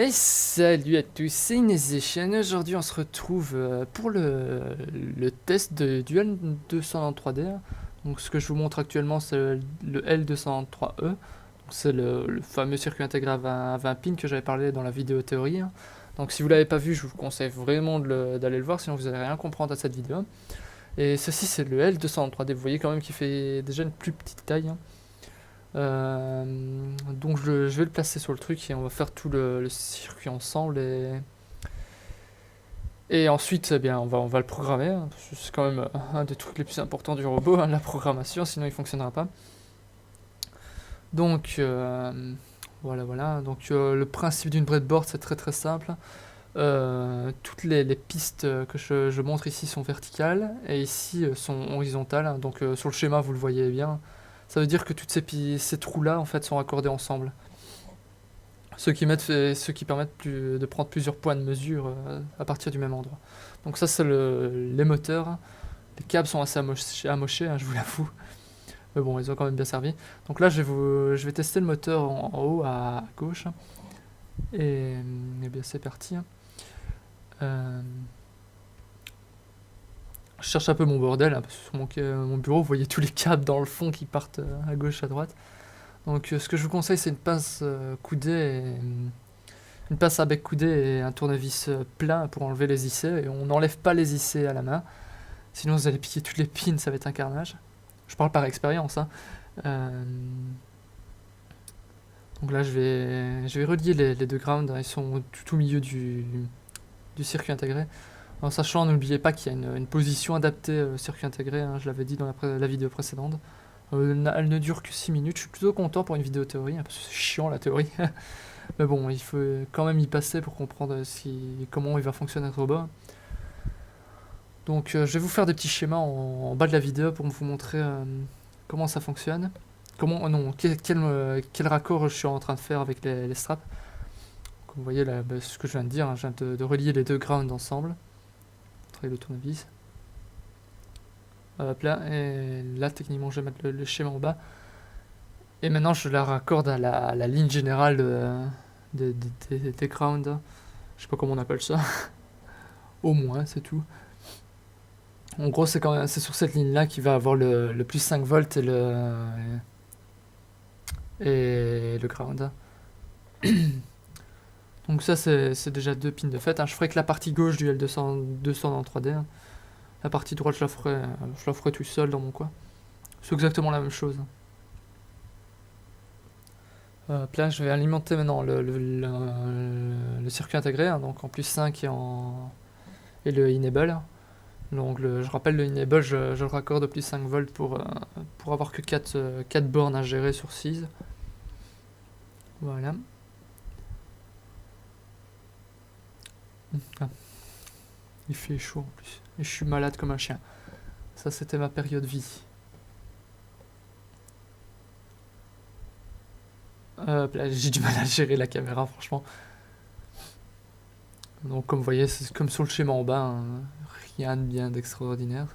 Et salut à tous, c'est Inezation. Aujourd'hui on se retrouve pour le test de Dual 293D. Donc ce que je vous montre actuellement c'est le L293E. C'est le fameux circuit intégré à 20 pins que j'avais parlé dans la vidéo théorie. Donc si vous l'avez pas vu, je vous conseille vraiment d'aller le voir, sinon vous allez rien comprendre à cette vidéo. Et ceci c'est le L293D, vous voyez quand même qu'il fait déjà une plus petite taille. Donc je vais le placer sur le truc et on va faire tout le circuit ensemble et ensuite eh bien on va le programmer, hein, parce que c'est quand même un des trucs les plus importants du robot, hein, la programmation, sinon il fonctionnera pas. Donc voilà. Donc le principe d'une breadboard c'est très simple. Toutes les pistes que je montre ici sont verticales et ici sont horizontales, hein. Donc sur le schéma vous le voyez bien. Ça veut dire que toutes ces trous là en fait sont raccordés ensemble. Ce qui permettent de prendre plusieurs points de mesure à partir du même endroit. Donc ça c'est les moteurs. Les câbles sont assez amochés, hein, je vous l'avoue. Mais bon, ils ont quand même bien servi. Donc là je vais tester le moteur en haut à gauche. Et bien c'est parti. Je cherche un peu mon bordel, hein, parce que sur mon bureau, vous voyez tous les câbles dans le fond qui partent à gauche, à droite. Donc ce que je vous conseille, c'est une pince coudée, une pince à bec coudé et un tournevis plein pour enlever les IC. Et on n'enlève pas les IC à la main, sinon vous allez piquer toutes les pins, ça va être un carnage. Je parle par expérience, hein. Donc là, je vais relier les deux grounds, hein, ils sont tout au milieu du circuit intégré. En sachant, n'oubliez pas qu'il y a une position adaptée au circuit intégré, hein, je l'avais dit dans la vidéo précédente. Elle ne dure que 6 minutes, je suis plutôt content pour une vidéo théorie, hein, parce que c'est chiant la théorie. Mais bon, il faut quand même y passer pour comprendre comment il va fonctionner notre robot. Donc je vais vous faire des petits schémas en bas de la vidéo pour vous montrer comment ça fonctionne. Quel raccord je suis en train de faire avec les straps. Comme vous voyez là, ce que je viens de dire, hein, je viens de relier les deux grounds ensemble. Le tournevis. Hop là, et là techniquement je vais mettre le schéma en bas. Et maintenant je la raccorde à la ligne générale des grounds. Je sais pas comment on appelle ça. Au moins, c'est tout. En gros, c'est sur cette ligne là qu'il va avoir le plus 5 volts et le ground. Donc ça c'est déjà deux pins de fait, hein. Je ferai que la partie gauche du L200 en 3D, hein. La partie droite je la ferai tout seul dans mon coin. C'est exactement la même chose. Là je vais alimenter maintenant le circuit intégré, hein, donc en plus 5 et le enable. Donc je rappelle, le enable je le raccorde au plus 5 volts pour avoir que 4 bornes à gérer sur 6. Voilà. Ah. Il fait chaud en plus. Et je suis malade comme un chien. Ça c'était ma période vie. Là j'ai du mal à gérer la caméra franchement. Donc comme vous voyez, c'est comme sur le schéma en bas, hein, rien de bien d'extraordinaire.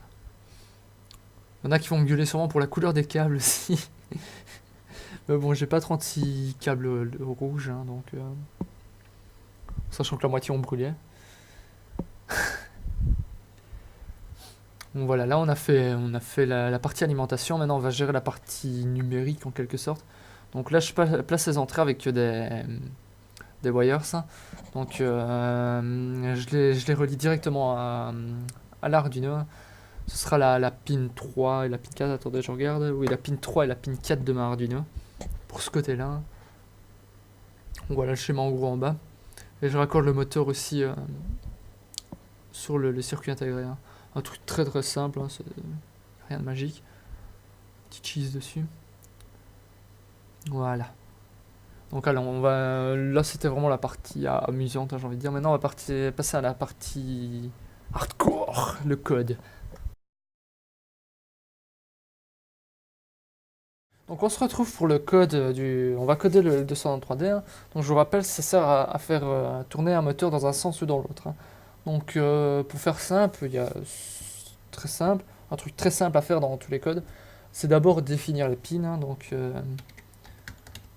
Il y en a qui vont me gueuler sûrement pour la couleur des câbles aussi. Mais bon, j'ai pas 36 câbles rouges, hein, donc sachant que la moitié ont brûlé. Bon voilà, là on a fait la partie alimentation, maintenant on va gérer la partie numérique en quelque sorte. Donc là je place les entrées avec des wires. Donc je les relie directement à l'Arduino. Ce sera la pin 3 et la pin 4, attendez je regarde. Oui, la pin 3 et la pin 4 de ma Arduino. Pour ce côté là. Donc voilà le schéma en gros en bas. Et je raccorde le moteur aussi sur le circuit intégré, hein. Un truc très simple, hein, c'est rien de magique. Petit cheese dessus. Voilà. Donc alors là c'était vraiment la partie amusante, hein, j'ai envie de dire. Maintenant on va passer à la partie hardcore, le code. Donc on se retrouve pour le code on va coder le 293D, hein. Donc je vous rappelle, ça sert à faire tourner un moteur dans un sens ou dans l'autre, hein. Donc pour faire simple, très simple, un truc très simple à faire dans tous les codes, c'est d'abord définir les pins, hein. Donc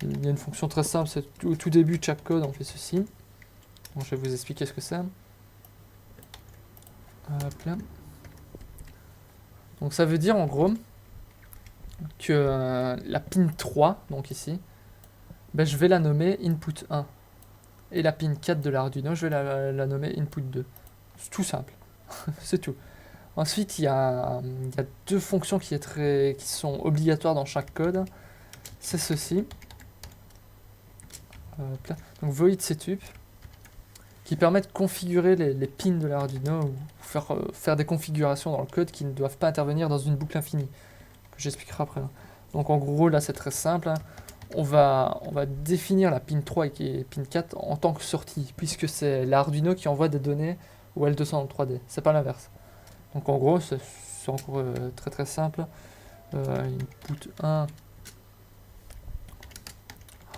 il y a une fonction très simple, c'est au tout début de chaque code on fait ceci. Donc, je vais vous expliquer ce que c'est. Hop là. Donc ça veut dire en gros que la pin 3, donc ici, ben, je vais la nommer input 1. Et la pin 4 de l'Arduino, je vais la nommer input 2. C'est tout simple. C'est tout. Ensuite, il y a deux fonctions qui sont obligatoires dans chaque code. C'est ceci. Hop là. Donc void setup, qui permet de configurer les pins de l'Arduino ou faire des configurations dans le code qui ne doivent pas intervenir dans une boucle infinie, que j'expliquerai après. Donc en gros, là c'est très simple. On va définir la pin 3 et pin 4 en tant que sortie, puisque c'est l'Arduino qui envoie des données au L200 en 3D, c'est pas l'inverse. Donc en gros, c'est encore très très simple. Input 1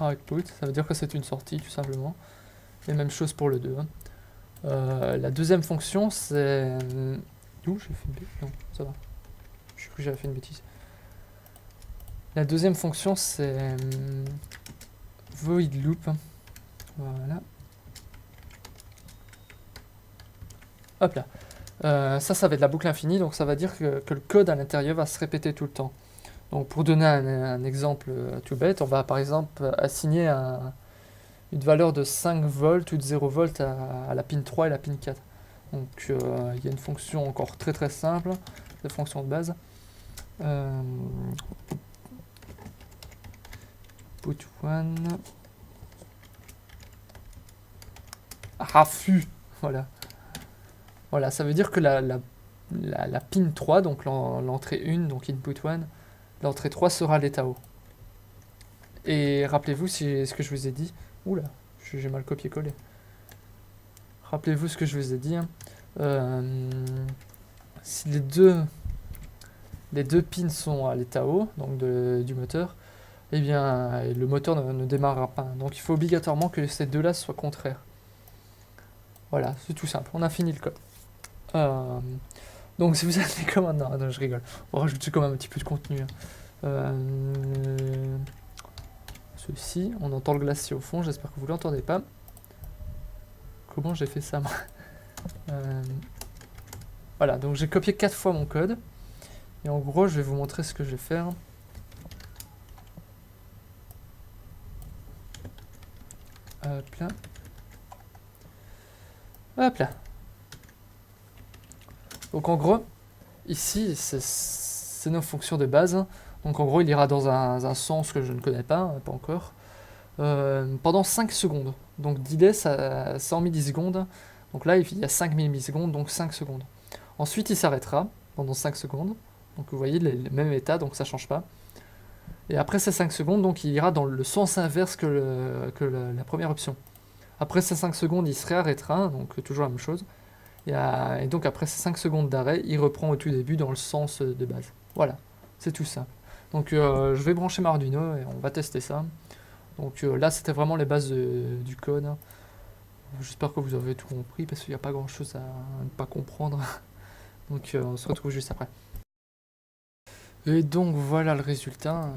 output, ça veut dire que c'est une sortie tout simplement. Et même chose pour le 2. La deuxième fonction, c'est... Ouh, j'ai fait une bêtise. Non, ça va. Je cru que j'avais fait une bêtise. La deuxième fonction, c'est void loop. Voilà. Hop là. Ça va être la boucle infinie, donc ça va dire que le code à l'intérieur va se répéter tout le temps. Donc pour donner un exemple tout bête, on va par exemple assigner une valeur de 5 volts ou de 0 volts à la pin 3 et la pin 4. Donc il y a une fonction encore très très simple, la fonction de base. Put 1 rafu, voilà. Voilà, ça veut dire que la pin 3, donc l'entrée 1, donc input 1, l'entrée 3 sera l'état haut. Et rappelez-vous ce que je vous ai dit. Oula, j'ai mal copié-collé. Rappelez-vous ce que je vous ai dit. Si les deux pins sont à l'état haut, donc du moteur, eh bien le moteur ne démarrera pas. Donc il faut obligatoirement que ces deux-là soient contraires. Voilà, c'est tout simple. On a fini le code. Donc si vous avez des commandes, non, je rigole. On va rajouter quand même un petit peu de contenu. Ceci, on entend le glacier au fond, j'espère que vous l'entendez pas. Comment j'ai fait ça moi Voilà, donc j'ai copié 4 fois mon code. Et en gros, je vais vous montrer ce que je vais faire. Hop là. Hop là. Donc en gros, ici, c'est nos fonctions de base. Donc en gros, il ira dans un sens que je ne connais pas encore. Pendant 5 secondes. Donc delay, ça 100 millisecondes. Donc là, il y a 5 millisecondes, donc 5 secondes. Ensuite, il s'arrêtera pendant 5 secondes. Donc vous voyez, le même état, donc ça ne change pas. Et après ces 5 secondes, donc il ira dans le sens inverse que la première option. Après ces 5 secondes, il se réarrêtera, donc toujours la même chose. Et donc après ces 5 secondes d'arrêt, il reprend au tout début dans le sens de base. Voilà, c'est tout ça. Donc je vais brancher ma Arduino et on va tester ça. Donc là, c'était vraiment les bases du code. J'espère que vous avez tout compris, parce qu'il n'y a pas grand chose à ne pas comprendre. Donc on se retrouve juste après. Et donc voilà le résultat.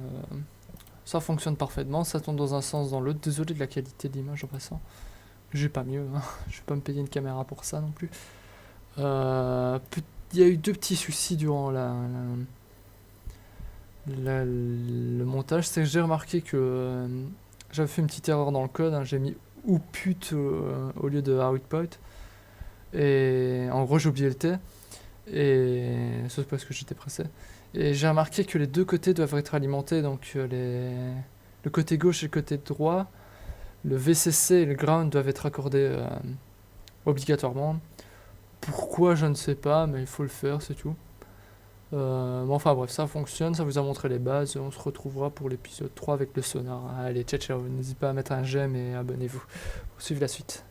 Ça fonctionne parfaitement, ça tourne dans un sens dans l'autre. Désolé de la qualité d'image en passant. J'ai pas mieux, hein. Je vais pas me payer une caméra pour ça non plus. Il y a eu deux petits soucis durant le montage. C'est que j'ai remarqué que j'avais fait une petite erreur dans le code. Hein. J'ai mis output au lieu de output. Et en gros, j'ai oublié le T. Et c'est parce que j'étais pressé. Et j'ai remarqué que les deux côtés doivent être alimentés. Donc le côté gauche et le côté droit. Le VCC et le ground doivent être accordés obligatoirement. Pourquoi, je ne sais pas, mais il faut le faire, c'est tout. Mais enfin bref, ça fonctionne, ça vous a montré les bases. On se retrouvera pour l'épisode 3 avec le sonar. Allez, ciao ciao, n'hésitez pas à mettre un j'aime et abonnez-vous pour suivre la suite.